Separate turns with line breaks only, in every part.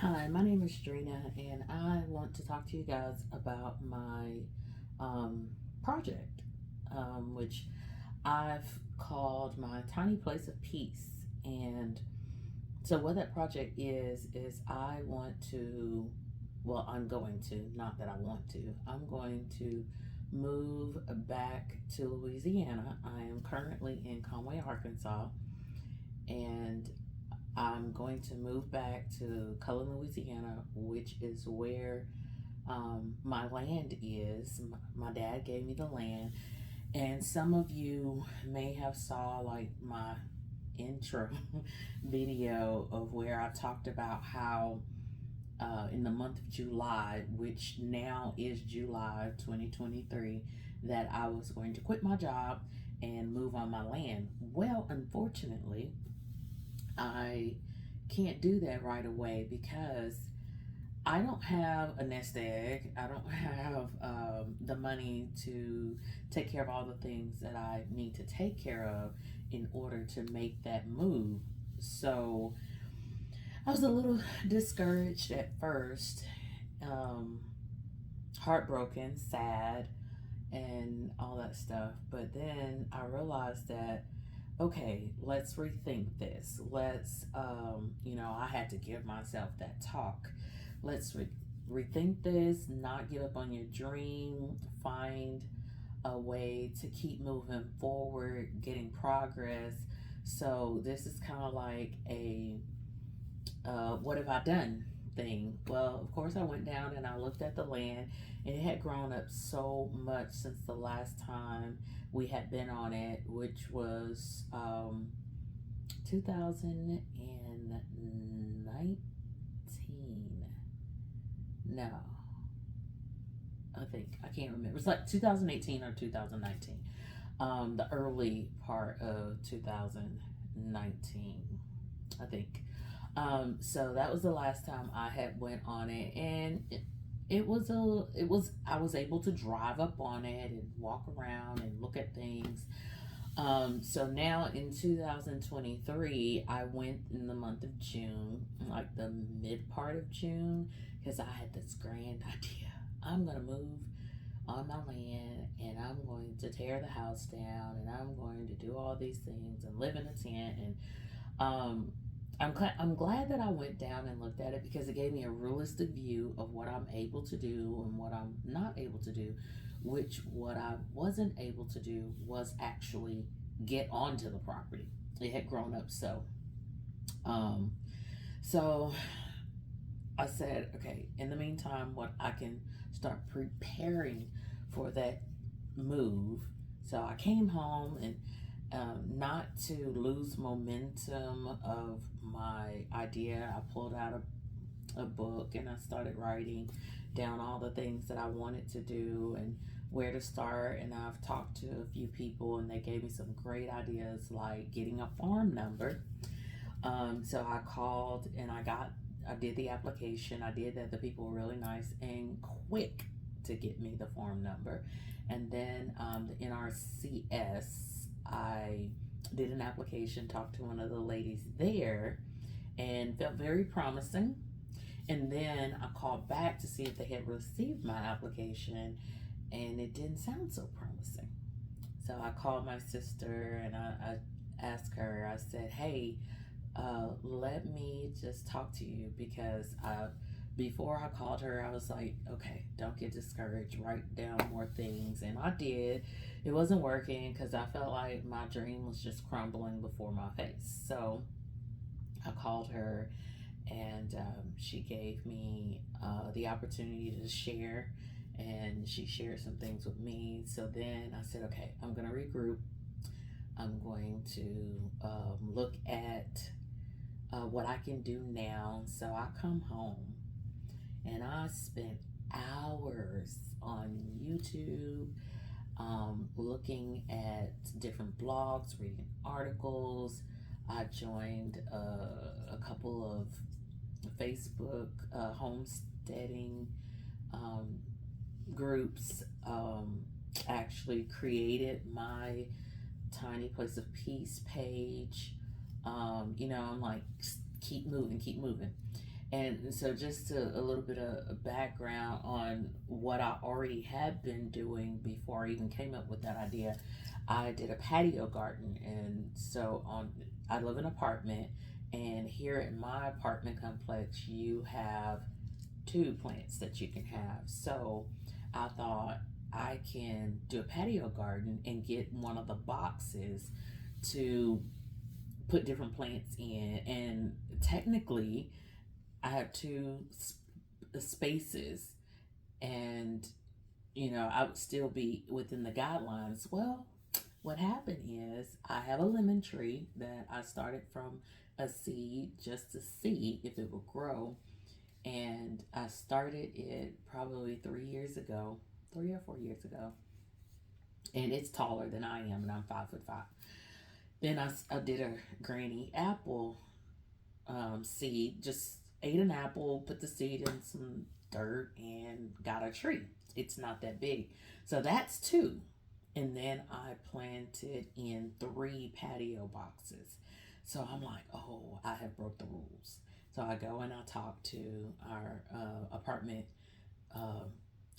Hi, my name is Drina, and I want to talk to you guys about my um, project, which I've called my Tiny Place of Peace. And so, what that project is I want to, well, I'm going to, not that I want to, I'm going to move back to Louisiana. I am currently in Conway, Arkansas, and I'm going to move back to Cullen, Louisiana, which is where my land is. My dad gave me the land, and some of you may have saw like my intro video of where I talked about how in the month of July, which now is July 2023, that I was going to quit my job and move on my land. Well, unfortunately, I can't do that right away because I don't have a nest egg. I don't have the money to take care of all the things that I need to take care of in order to make that move. So I was a little discouraged at first, um, heartbroken, sad, and all that stuff. But then I realized that okay, let's rethink this. I had to give myself that talk. Let's rethink this, not give up on your dream, find a way to keep moving forward, getting progress. So, this is kind of like a what have I done thing. Well, of course, I went down and I looked at the land, and it had grown up so much since the last time we had been on it, which was 2019. No, I can't remember. It's like 2018 or 2019. The early part of 2019, I think. So that was the last time I had went on it, and I was able to drive up on it and walk around and look at things. So now in 2023, I went in the month of June, like the mid part of June, because I had this grand idea. I'm gonna move on my land, and I'm going to tear the house down, and I'm going to do all these things and live in a tent. And um, I'm glad that I went down and looked at it because it gave me a realistic view of what I'm able to do and what I'm not able to do, which what I wasn't able to do was actually get onto the property. It had grown up um so I said, okay, in the meantime, what I can start preparing for that move. So I came home and not to lose momentum of my idea, I pulled out a book and I started writing down all the things that I wanted to do and where to start. And I've talked to a few people and they gave me some great ideas like getting a farm number. So I called and I did the application. I did that. The people were really nice and quick to get me the farm number. And then the NRCS, I did an application, talked to one of the ladies there, and felt very promising. And then I called back to see if they had received my application, and it didn't sound so promising. So I called my sister and I asked her, I said, hey, let me just talk to you because before I called her, I was like, okay, don't get discouraged, write down more things. And I did. It wasn't working because I felt like my dream was just crumbling before my face. So I called her and she gave me the opportunity to share, and she shared some things with me. So then I said, okay, I'm going to regroup. I'm going to look at what I can do now. So I come home and I spent hours on YouTube, looking at different blogs, reading articles. I joined a couple of Facebook homesteading um, groups. Actually created my Tiny Place of Peace page. I'm like, keep moving, keep moving. And so, just a little bit of background on what I already had been doing before I even came up with that idea. I did a patio garden, and so on. I live in an apartment, and here in my apartment complex, you have two plants that you can have. So I thought I can do a patio garden and get one of the boxes to put different plants in. And technically, I have two spaces, and I would still be within the guidelines. Well, what happened is I have a lemon tree that I started from a seed just to see if it would grow. And I started it probably 3 years ago, 3 or 4 years ago, and it's taller than I am, and I'm 5'5". Then I did a granny apple seed, just ate an apple, put the seed in some dirt, and got a tree. It's not that big, so that's two. And then I planted in three patio boxes. So I'm like, oh, I have broke the rules. So I go and I talk to our apartment uh,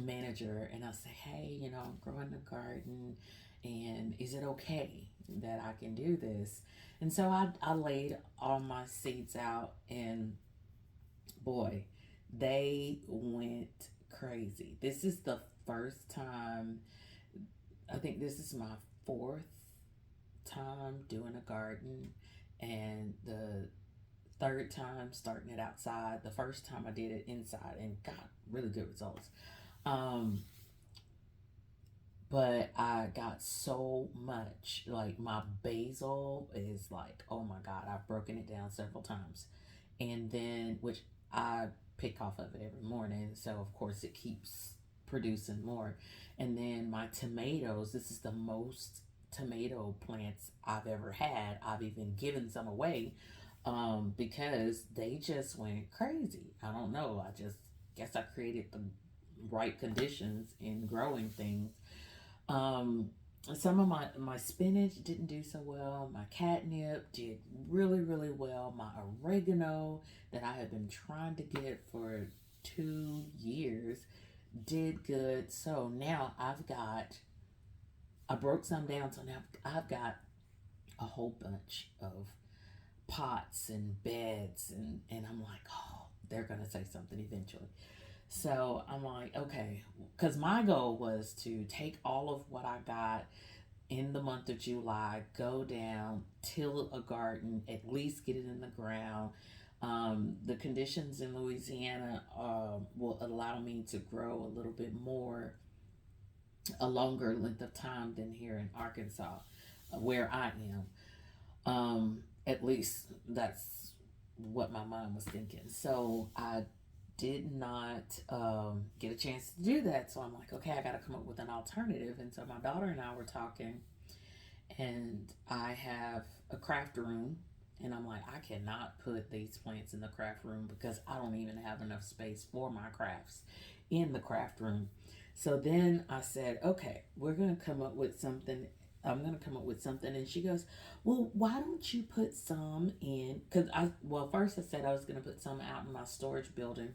manager, and I say, hey, I'm growing a garden, and is it okay that I can do this? And so I laid all my seeds out, and boy, they went crazy. This is the first time, I think this is my fourth time doing a garden, and the third time starting it outside. The first time I did it inside and got really good results. Um, but I got so much. Like, my basil is like, oh my God, I've broken it down several times. And then, which I pick off of it every morning. So, of course, it keeps producing more. And then my tomatoes, this is the most tomato plants I've ever had. I've even given some away because they just went crazy. I don't know. I just guess I created the right conditions in growing things. Um, some of my spinach didn't do so well. My catnip did really, really well. My oregano that I have been trying to get for 2 years did good. So now I broke some down. So now I've got a whole bunch of pots and beds, and I'm like, oh, they're gonna say something eventually. So I'm like, okay, because my goal was to take all of what I got in the month of July, go down, till a garden, at least get it in the ground. The conditions in Louisiana will allow me to grow a little bit more, a longer length of time than here in Arkansas, where I am. At least that's what my mind was thinking. So I did not get a chance to do that. So I'm like, okay, I got to come up with an alternative. And so my daughter and I were talking, and I have a craft room. And I'm like, I cannot put these plants in the craft room because I don't even have enough space for my crafts in the craft room. So then I said, okay, we're going to come up with something. I'm going to come up with something. And she goes, well, why don't you put some in? Well, first I said I was going to put some out in my storage building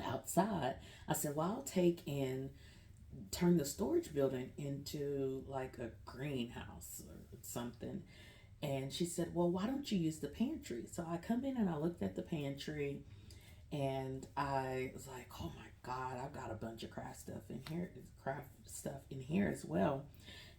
outside. I said, well, I'll take and turn the storage building into like a greenhouse or something. And she said, well, why don't you use the pantry? So I come in and I looked at the pantry, and I was like, oh my God, I've got a bunch of craft stuff in here as well.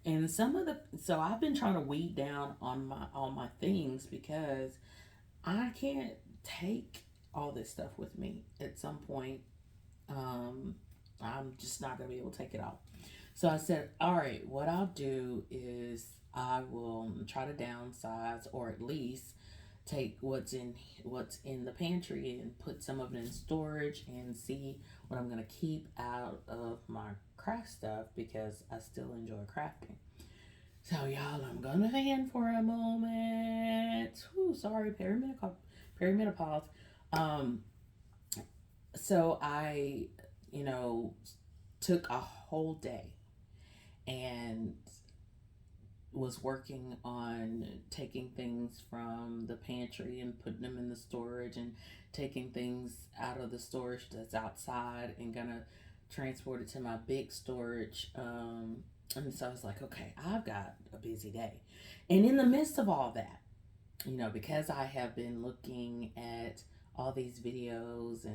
And so I've been trying to weed down on my things because I can't take all this stuff with me at some point. Um, I'm just not gonna be able to take it all. So I said, all right, what I'll do is I will try to downsize, or at least take what's in the pantry and put some of it in storage, and see what I'm gonna keep out of my craft stuff because I still enjoy crafting. So y'all, I'm gonna fan for a moment. Ooh, sorry, perimenopause. Um, so I, you know, took a whole day and was working on taking things from the pantry and putting them in the storage, and taking things out of the storage that's outside and gonna transport it to my big storage. And so I was like, okay, I've got a busy day. And in the midst of all that, because I have been looking at all these videos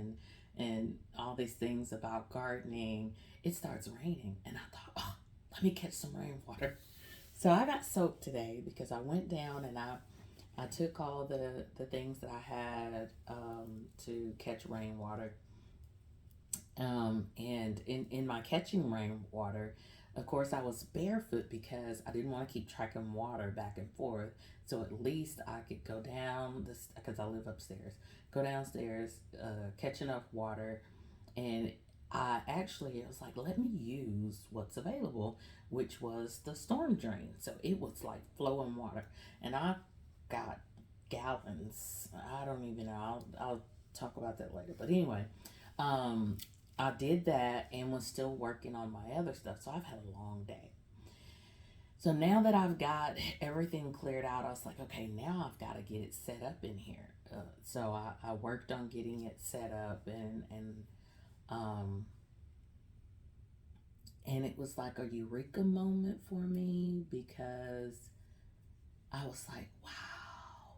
and all these things about gardening, it starts raining, and I thought, oh, let me catch some rainwater. So I got soaked today because I went down and I took all the things that I had to catch rainwater. And in my catching rainwater, of course, I was barefoot because I didn't want to keep tracking water back and forth. So at least I could go down this, because I live upstairs, go downstairs, catch enough water. And I was like, let me use what's available, which was the storm drain. So it was like flowing water. And I got gallons. I don't even know. I'll talk about that later. But anyway, um, I did that and was still working on my other stuff. So I've had a long day. So now that I've got everything cleared out, I was like, okay, now I've got to get it set up in here. So I worked on getting it set up, um, and it was like a eureka moment for me, because I was like, wow,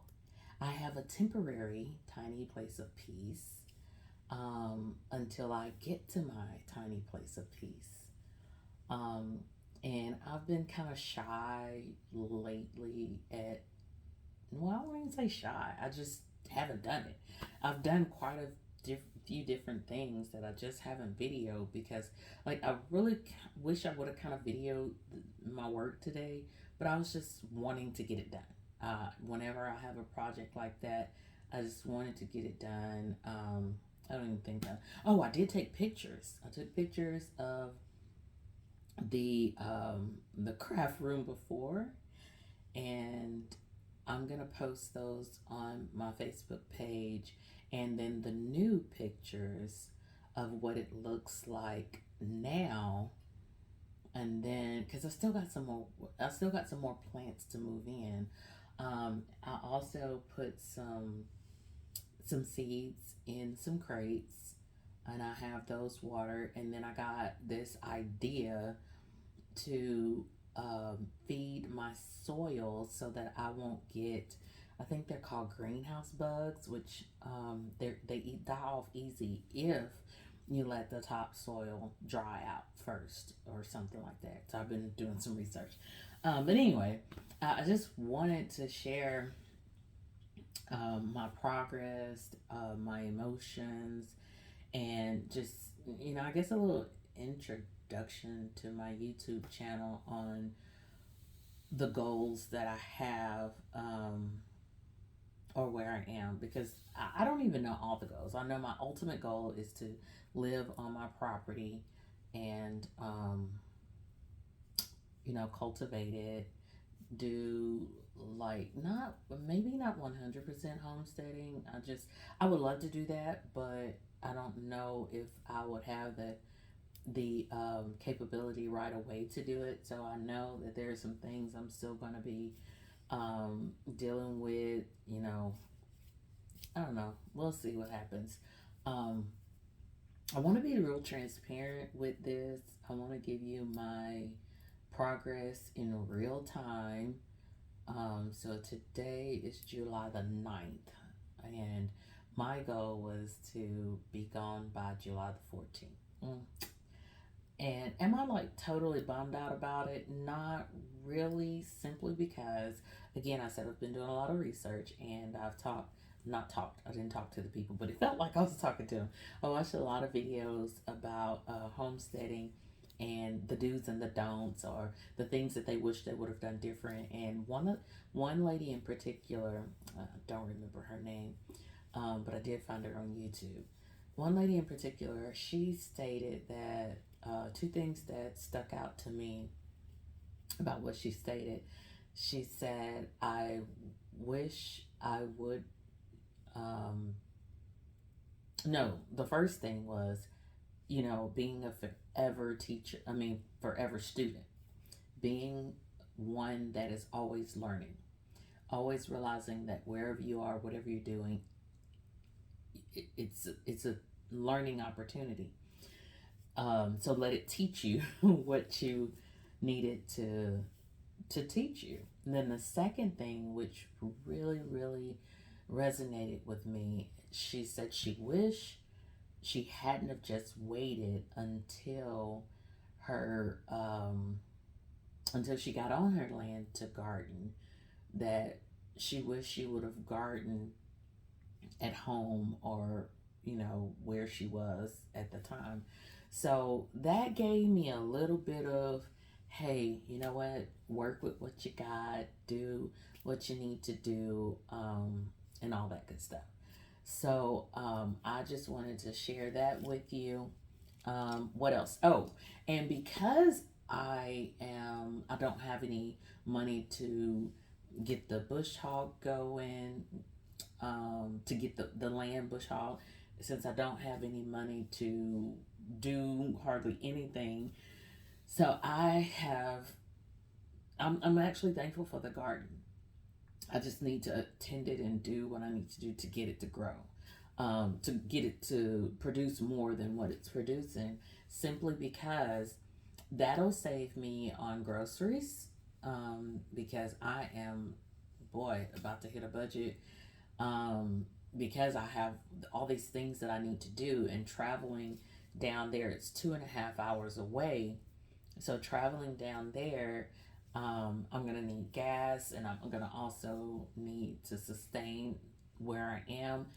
I have a temporary tiny place of peace, until I get to my tiny place of peace. Um, and I've been kind of shy lately at, well, I wouldn't even say shy. I just haven't done it. I've done quite a few different things that I just haven't videoed, because, like, I really wish I would have kind of videoed my work today, but I was just wanting to get it done. Whenever I have a project like that, I just wanted to get it done. I don't even think that. Oh, I did take pictures. I took pictures of the craft room before, and I'm gonna post those on my Facebook page, and then the new pictures of what it looks like now, and then because I still got some more plants to move in. I also put some seeds in some crates, and I have those watered, and then I got this idea to feed my soil so that I won't get, I think they're called greenhouse bugs, which they die off easy if you let the topsoil dry out first or something like that. So I've been doing some research. But anyway, I just wanted to share my progress, my emotions, and just, I guess a little introduction to my YouTube channel on the goals that I have, or where I am, because I don't even know all the goals. I know my ultimate goal is to live on my property and, cultivate it, do, like, not, maybe not 100% homesteading. I would love to do that, but I don't know if I would have the capability right away to do it. So I know that there are some things I'm still going to be dealing with. I don't know. We'll see what happens. Um, I want to be real transparent with this. I want to give you my progress in real time. So today is July the 9th, and my goal was to be gone by July the 14th. And am I like totally bummed out about it? Not really, simply because, again, I said I've been doing a lot of research, and I didn't talk to the people, but it felt like I was talking to them. I watched a lot of videos about homesteading and the do's and the don'ts, or the things that they wish they would have done different. And one lady in particular, don't remember her name, but I did find her on YouTube. One lady in particular, she stated that two things that stuck out to me about what she stated. She said, I wish I would, no, the first thing was, being a forever teacher, I mean, forever student, being one that is always learning, always realizing that wherever you are, whatever you're doing, it's a learning opportunity. So let it teach you what you needed to teach you. And then the second thing, which really, really resonated with me, she said she wished she hadn't have just waited her until she got on her land to garden. That she wished she would have gardened at home, or where she was at the time. So that gave me a little bit of, hey, you know what, work with what you got, do what you need to do, and all that good stuff. So I just wanted to share that with you. What else? Oh, and because I don't have any money to get the bush hog going, to get the land bush hog, since I don't have any money to do hardly anything. So I'm actually thankful for the garden. I just need to tend it and do what I need to do to get it to grow, to get it to produce more than what it's producing, simply because that'll save me on groceries, because I am, boy, about to hit a budget, because I have all these things that I need to do, and traveling down there, it's 2.5 hours away. So traveling down there, I'm gonna need gas, and I'm gonna also need to sustain where I am,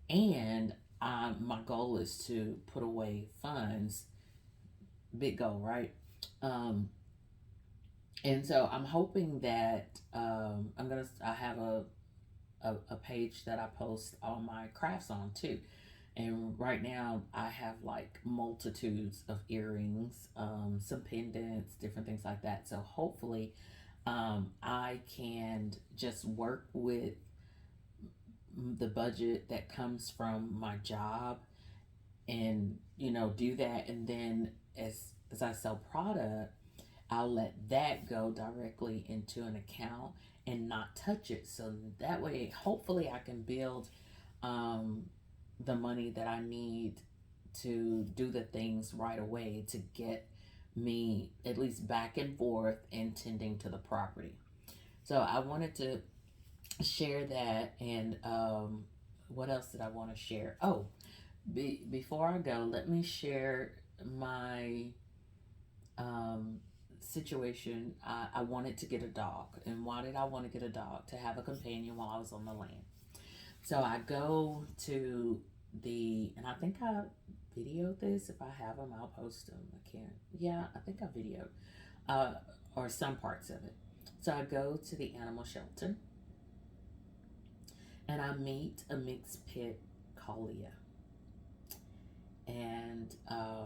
and my goal is to put away funds. Big goal, right? Um, and so I'm hoping that I have a page that I post all my crafts on too. And right now I have like multitudes of earrings, some pendants, different things like that. So hopefully, I can just work with the budget that comes from my job, and do that, and then as I sell product, I'll let that go directly into an account and not touch it. So that way, hopefully, I can build um, the money that I need to do the things right away to get me at least back and forth and tending to the property. So I wanted to share that. And what else did I want to share? Oh, before I go, let me share my um, situation. I wanted to get a dog. And why did I want to get a dog? To have a companion while I was on the land. So I go to and I think I videoed this. If I have them, I'll post them. I can't. Yeah, I think I videoed, uh, or some parts of it. So I go to the animal shelter, and I meet a mixed pit called Leah. And I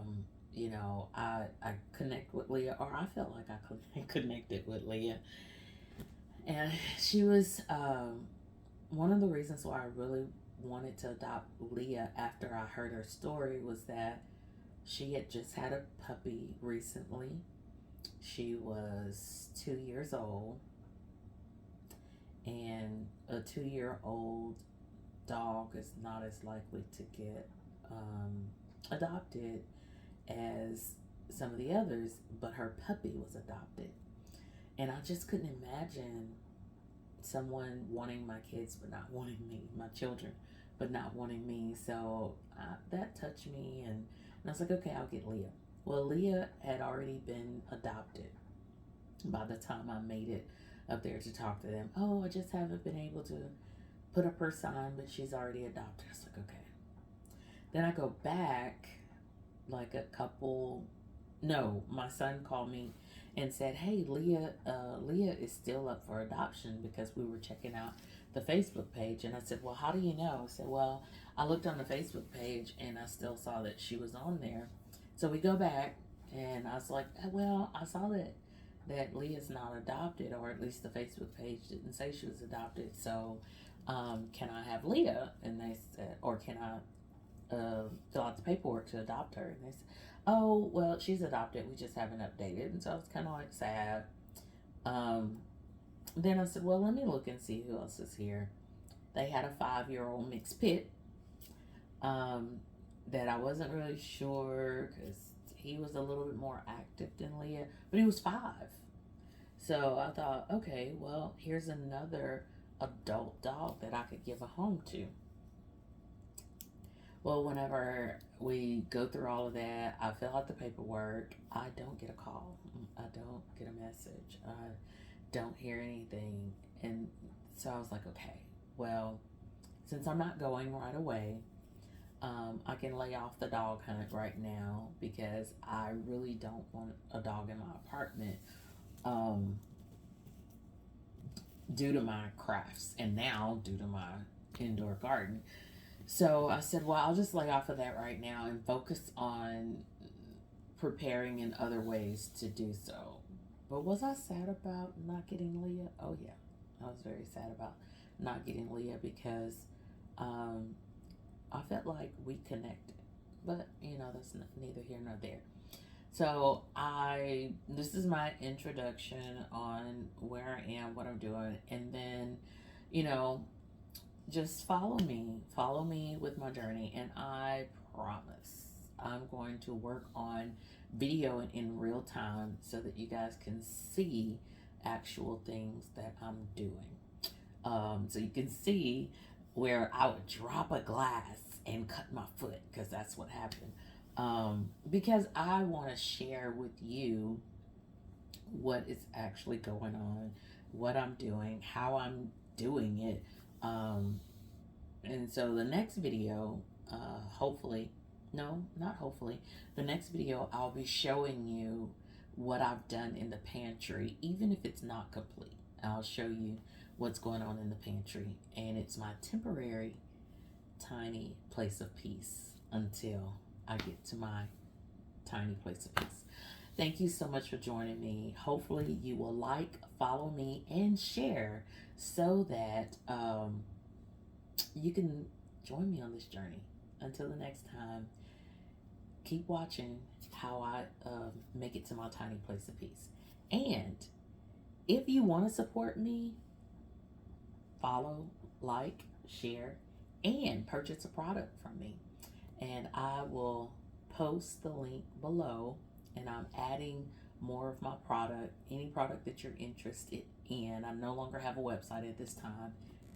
connect with Leah, or I felt like I connected with Leah, and she was one of the reasons why I really wanted to adopt Leah after I heard her story was that she had just had a puppy recently. She was 2 years old, and a 2-year-old dog is not as likely to get adopted as some of the others, but her puppy was adopted. And I just couldn't imagine someone wanting my kids but not wanting me, my children, but not wanting me. So that touched me, and I was like, okay, I'll get Leah. Well, Leah had already been adopted by the time I made it up there to talk to them. Oh, I just haven't been able to put up her sign, but she's already adopted. I was like, okay. Then I go back like a couple. No, my son called me and said, "Hey, Leah is still up for adoption," because we were checking out the Facebook page. And I said, "Well, how do you know?" I said, "Well, I looked on the Facebook page and I still saw that she was on there." So we go back, and I was like, "Well, I saw that Leah's not adopted, or at least the Facebook page didn't say she was adopted. So, can I have Leah?" And they said, "Or can I fill out the paperwork to adopt her?" And they said, "Oh, well, she's adopted. We just haven't updated." And so I was kind of like sad. Then I said, well, let me look and see who else is here. They had a 5-year-old mixed pit that I wasn't really sure because he was a little bit more active than Leah, but he was 5. So I thought, okay, well, here's another adult dog that I could give a home to. Well, whenever we go through all of that, I fill out the paperwork. I don't get a call. I don't get a message. I don't hear anything. And so I was like, okay, well, since I'm not going right away, I can lay off the dog hunt right now because I really don't want a dog in my apartment due to my crafts and now due to my indoor garden. So I said, well, I'll just lay off of that right now and focus on preparing in other ways to do so. But was I sad about not getting Leah? Oh, yeah. I was very sad about not getting Leah because I felt like we connected. But, that's neither here nor there. So this is my introduction on where I am, what I'm doing. And then, just follow me with my journey, and I promise I'm going to work on video in real time so that you guys can see actual things that I'm doing. So you can see where I would drop a glass and cut my foot, because that's what happened. Because I want to share with you what is actually going on, what I'm doing, how I'm doing it. And so the next video, the next video I'll be showing you what I've done in the pantry, even if it's not complete. I'll show you what's going on in the pantry, and it's my temporary tiny place of peace until I get to my tiny place of peace. Thank you so much for joining me. Hopefully you will follow me, and share so that you can join me on this journey. Until the next time, keep watching how I make it to my tiny place of peace. And if you want to support me, follow, share, and purchase a product from me. And I will post the link below, and I'm adding more of my product, any product that you're interested in. I no longer have a website at this time.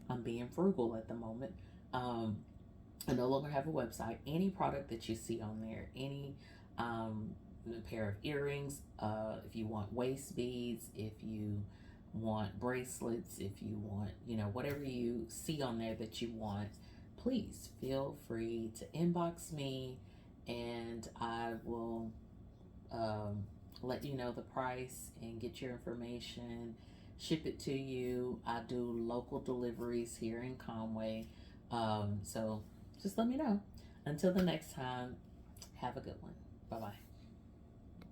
I'm being frugal at the moment. I no longer have a website. Any product that you see on there, any pair of earrings, if you want waist beads, if you want bracelets, if you want, whatever you see on there that you want, please feel free to inbox me, and I will let you know the price and get your information, ship it to you. I do local deliveries here in Conway. So just let me know. Until the next time, have a good one. Bye-bye.